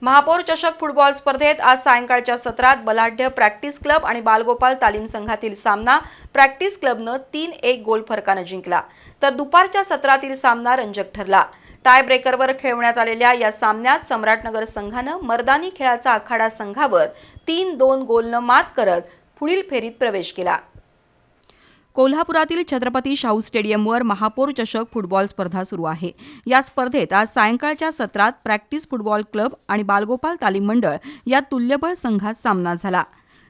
महापौर चषक फुटबॉल स्पर्धेत आज सायंकाळच्या सत्रात बलाढ्य प्रॅक्टिस क्लब आणि बालगोपाल तालीम संघातील सामना प्रॅक्टिस क्लबनं 3-1 गोल फरकानं जिंकला, तर दुपारच्या सत्रातील सामना रंजक ठरला। टाय ब्रेकरवर खेळवण्यात आलेल्या या सामन्यात सम्राटनगर संघानं मर्दानी खेळाचा आखाडा संघावर 3-2 गोलनं मात करत पुढील फेरीत प्रवेश केला। कोल्हापुरातील छत्रपती शाहू स्टेडियमवर महापौर चषक फुटबॉल स्पर्धा सुरू आहे। या स्पर्धेत आज सायंकाळच्या सत्रात प्रॅक्टिस फुटबॉल क्लब आणि बालगोपाल तालीम मंडळ या तुल्यबळ संघात सामना झाला।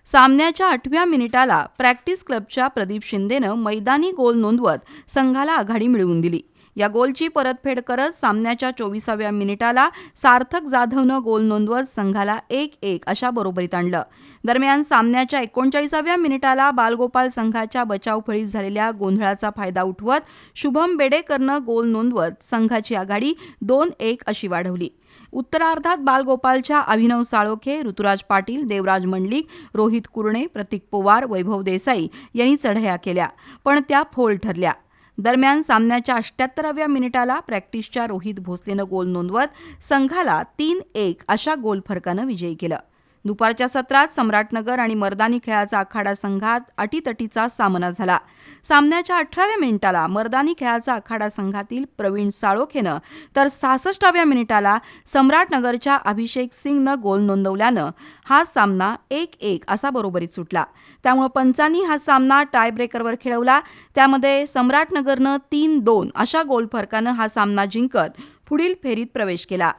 सामन्याच्या 8व्या मिनिटाला प्रॅक्टिस क्लबच्या प्रदीप शिंदेनं मैदानी गोल नोंदवत संघाला आघाडी मिळवून दिली। या गोलची परतफेड करत सामन्याच्या 24व्या मिनिटाला सार्थक जाधवनं गोल नोंदवत संघाला 1-1 अशा बरोबरीत आणलं। दरम्यान सामन्याच्या 39व्या मिनिटाला बालगोपाल संघाच्या बचावफळीत झालेल्या गोंधळाचा फायदा उठवत शुभम बेडेकरनं गोल नोंदवत संघाची आघाडी 2-1 अशी वाढवली। उत्तरार्धात बालगोपालच्या अभिनव साळोखे, ऋतुराज पाटील, देवराज मंडलिक, रोहित कुरणे, प्रतीक पवार, वैभव देसाई यांनी चढया केल्या, पण त्या फोल ठरल्या। दरम्यान सामन्याच्या 78व्या मिनिटाला प्रॅक्टिसच्या रोहित भोसलेनं गोल नोंदवत संघाला 3-1 अशा गोल फरकानं विजयी केलं। दुपारच्या सत्रात सम्राटनगर आणि मर्दानी खेळाचा आखाडा संघात अटीतटीचा सामना झाला। सामन्याच्या 18व्या मिनिटाला मर्दानी खेळाचा आखाडा संघातील प्रवीण साळोखेनं तर 66व्या मिनिटाला सम्राटनगरच्या अभिषेक सिंगनं गोल नोंदवल्यानं हा सामना 1-1 असा बरोबरीत सुटला। त्यामुळे पंचांनी हा सामना टाय ब्रेकरवर खेळवला। त्यामध्ये सम्राटनगरनं 3-2 अशा गोल फरकानं हा सामना जिंकत पुढील फेरीत प्रवेश केला।